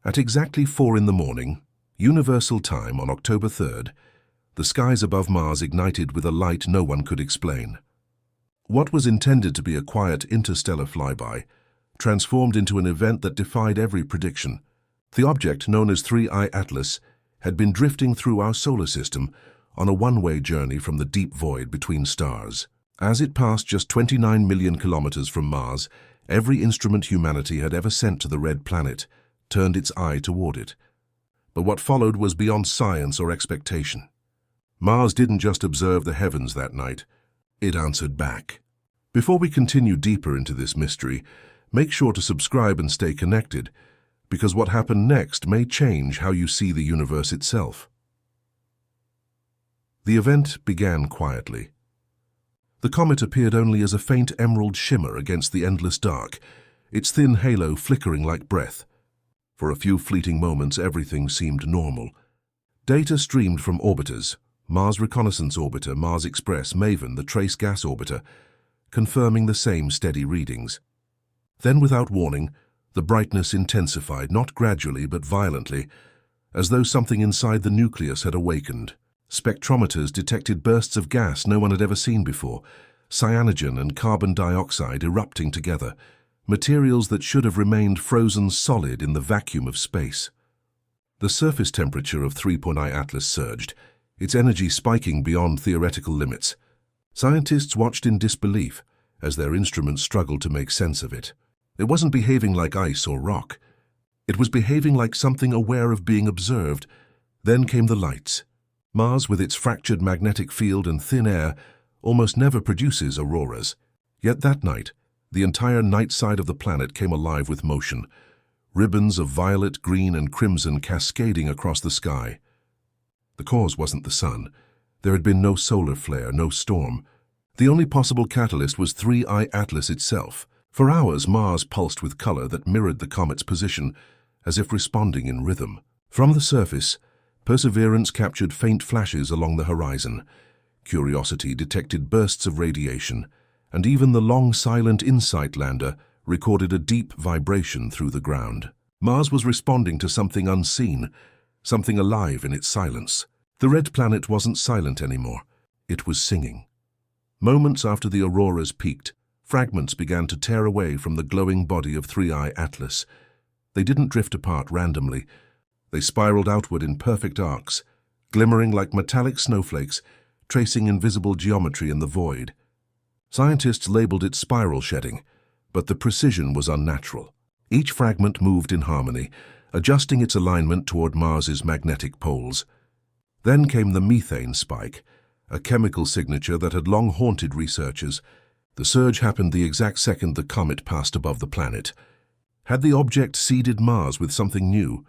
At exactly 4 in the morning, Universal Time on October 3rd, the skies above Mars ignited with a light no one could explain. What was intended to be a quiet interstellar flyby transformed into an event that defied every prediction. The object, known as 3I Atlas, had been drifting through our solar system on a one-way journey from the deep void between stars. As it passed just 29 million kilometers from Mars, every instrument humanity had ever sent to the red planet turned its eye toward it. But what followed was beyond science or expectation. Mars didn't just observe the heavens that night, it answered back. Before we continue deeper into this mystery, make sure to subscribe and stay connected, because what happened next may change how you see the universe itself. The event began quietly. The comet appeared only as a faint emerald shimmer against the endless dark, its thin halo flickering like breath. For a few fleeting moments, everything seemed normal. Data streamed from orbiters, Mars Reconnaissance Orbiter, Mars Express, MAVEN, the Trace Gas Orbiter, confirming the same steady readings. Then, without warning, the brightness intensified, not gradually but violently, as though something inside the nucleus had awakened. Spectrometers detected bursts of gas no one had ever seen before, cyanogen and carbon dioxide erupting together, materials that should have remained frozen solid in the vacuum of space. The surface temperature of 3I Atlas surged, its energy spiking beyond theoretical limits. Scientists watched in disbelief as their instruments struggled to make sense of it. It wasn't behaving like ice or rock. It was behaving like something aware of being observed. Then came the lights. Mars, with its fractured magnetic field and thin air, almost never produces auroras. Yet that night, the entire night side of the planet came alive with motion, ribbons of violet, green, and crimson cascading across the sky. The cause wasn't the sun. There had been no solar flare, no storm. The only possible catalyst was 3I Atlas itself. For hours, Mars pulsed with color that mirrored the comet's position, as if responding in rhythm. From the surface, Perseverance captured faint flashes along the horizon. Curiosity detected bursts of radiation, and even the long silent InSight lander recorded a deep vibration through the ground. Mars was responding to something unseen, something alive in its silence. The red planet wasn't silent anymore. It was singing. Moments after the auroras peaked, fragments began to tear away from the glowing body of 3I Atlas. They didn't drift apart randomly. They spiraled outward in perfect arcs, glimmering like metallic snowflakes, tracing invisible geometry in the void. Scientists labeled it spiral shedding, but the precision was unnatural. Each fragment moved in harmony, adjusting its alignment toward Mars's magnetic poles. Then came the methane spike, a chemical signature that had long haunted researchers. The surge happened the exact second the comet passed above the planet. Had the object seeded Mars with something new,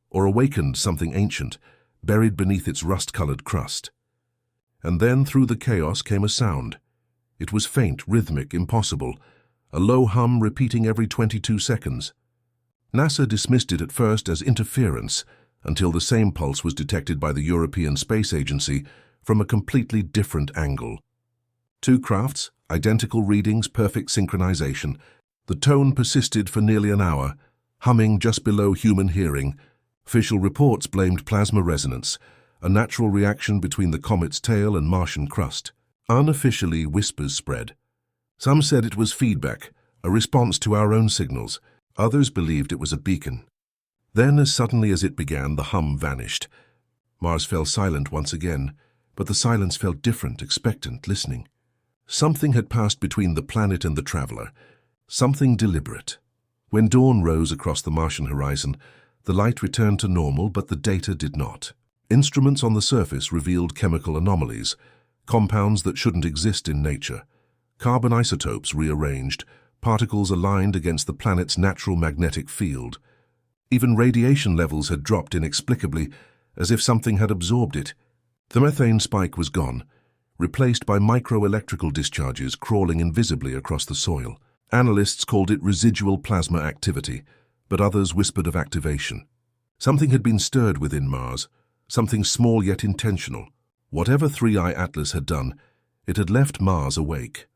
or awakened something ancient, buried beneath its rust-colored crust? And then through the chaos came a sound. It was faint, rhythmic, impossible, a low hum repeating every 22 seconds. NASA dismissed it at first as interference, until the same pulse was detected by the European Space Agency from a completely different angle. Two crafts, identical readings, perfect synchronization. The tone persisted for nearly an hour, humming just below human hearing. Official reports blamed plasma resonance, a natural reaction between the comet's tail and Martian crust. Unofficially, whispers spread. Some said it was feedback, a response to our own signals. Others believed it was a beacon. Then, as suddenly as it began, the hum vanished. Mars fell silent once again, but the silence felt different, expectant, listening. Something had passed between the planet and the traveler, something deliberate. When dawn rose across the Martian horizon, the light returned to normal, but the data did not. Instruments on the surface revealed chemical anomalies, compounds that shouldn't exist in nature. Carbon isotopes rearranged, particles aligned against the planet's natural magnetic field. Even radiation levels had dropped inexplicably, as if something had absorbed it. The methane spike was gone, replaced by microelectrical discharges crawling invisibly across the soil. Analysts called it residual plasma activity, but others whispered of activation. Something had been stirred within Mars, something small yet intentional. Whatever 3I Atlas had done, it had left Mars awake.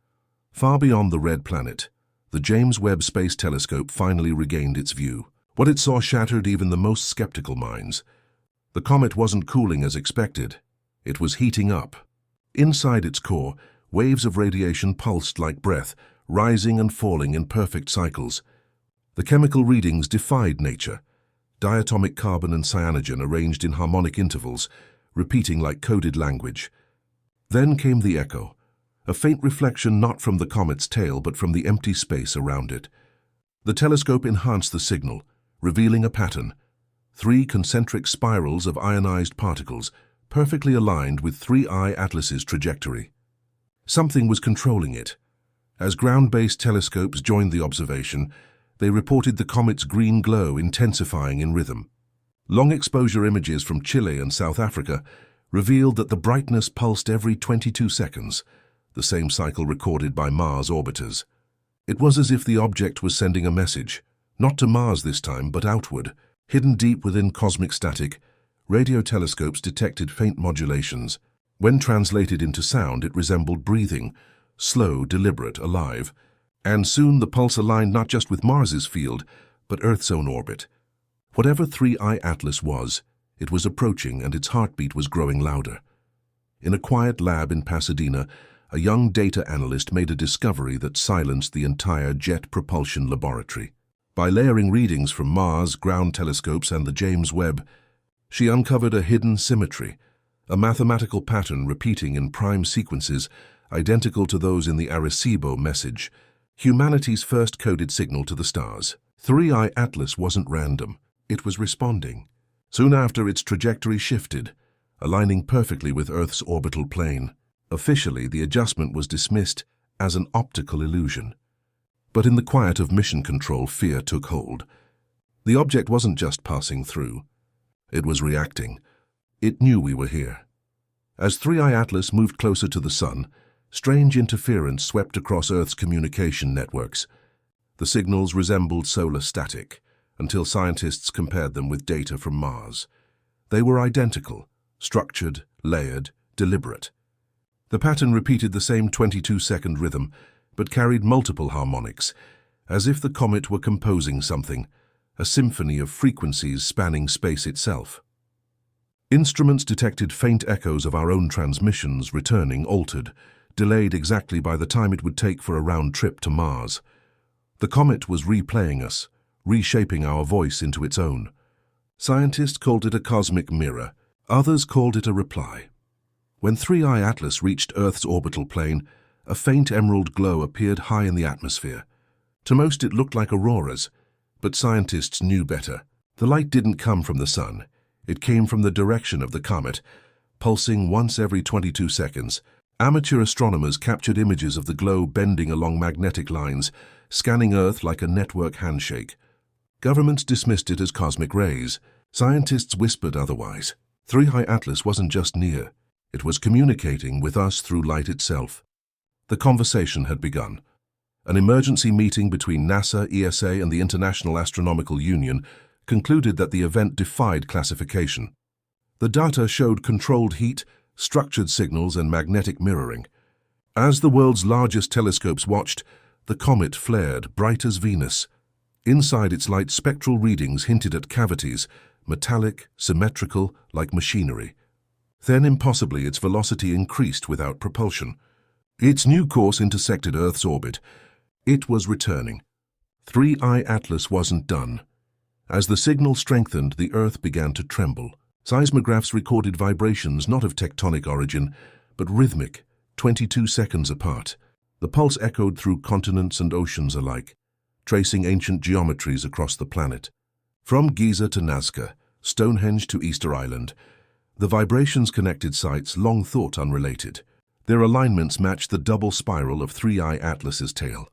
Far beyond the red planet, the James Webb Space Telescope finally regained its view. What it saw shattered even the most skeptical minds. The comet wasn't cooling as expected. It was heating up. Inside its core, waves of radiation pulsed like breath, rising and falling in perfect cycles. The chemical readings defied nature. Diatomic carbon and cyanogen arranged in harmonic intervals, repeating like coded language. Then came the echo, a faint reflection not from the comet's tail but from the empty space around it. The telescope enhanced the signal, revealing a pattern. 3 concentric spirals of ionized particles, perfectly aligned with 3I Atlas's trajectory. Something was controlling it. As ground-based telescopes joined the observation, they reported the comet's green glow intensifying in rhythm. Long-exposure images from Chile and South Africa revealed that the brightness pulsed every 22 seconds, the same cycle recorded by Mars orbiters. It was as if the object was sending a message, not to Mars this time, but outward. Hidden deep within cosmic static, radio telescopes detected faint modulations. When translated into sound, it resembled breathing, slow, deliberate, alive. And soon the pulse aligned not just with Mars's field, but Earth's own orbit. Whatever 3I Atlas was, it was approaching and its heartbeat was growing louder. In a quiet lab in Pasadena, a young data analyst made a discovery that silenced the entire jet propulsion laboratory. By layering readings from Mars, ground telescopes, and the James Webb, she uncovered a hidden symmetry, a mathematical pattern repeating in prime sequences identical to those in the Arecibo message, humanity's first coded signal to the stars. 3I Atlas wasn't random, it was responding. Soon after, its trajectory shifted, aligning perfectly with Earth's orbital plane. Officially, the adjustment was dismissed as an optical illusion. But in the quiet of mission control, fear took hold. The object wasn't just passing through. It was reacting. It knew we were here. As 3I Atlas moved closer to the Sun, strange interference swept across Earth's communication networks. The signals resembled solar static, until scientists compared them with data from Mars. They were identical, structured, layered, deliberate. The pattern repeated the same 22-second rhythm, but carried multiple harmonics, as if the comet were composing something, a symphony of frequencies spanning space itself. Instruments detected faint echoes of our own transmissions returning altered, delayed exactly by the time it would take for a round trip to Mars. The comet was replaying us, reshaping our voice into its own. Scientists called it a cosmic mirror, others called it a reply. When 3I Atlas reached Earth's orbital plane, a faint emerald glow appeared high in the atmosphere. To most it looked like auroras, but scientists knew better. The light didn't come from the sun. It came from the direction of the comet, pulsing once every 22 seconds. Amateur astronomers captured images of the glow bending along magnetic lines, scanning Earth like a network handshake. Governments dismissed it as cosmic rays. Scientists whispered otherwise. 3I Atlas wasn't just near. It was communicating with us through light itself. The conversation had begun. An emergency meeting between NASA, ESA, and the International Astronomical Union concluded that the event defied classification. The data showed controlled heat, structured signals, and magnetic mirroring. As the world's largest telescopes watched, the comet flared, bright as Venus. Inside its light, spectral readings hinted at cavities, metallic, symmetrical, like machinery. Then, impossibly, its velocity increased without propulsion. Its new course intersected Earth's orbit. It was returning. 3I Atlas wasn't done. As the signal strengthened, the Earth began to tremble. Seismographs recorded vibrations not of tectonic origin, but rhythmic, 22 seconds apart. The pulse echoed through continents and oceans alike, tracing ancient geometries across the planet. From Giza to Nazca, Stonehenge to Easter Island, the vibrations connected sites long thought unrelated. Their alignments matched the double spiral of 3I Atlas's tail.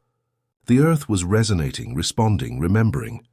The Earth was resonating, responding, remembering.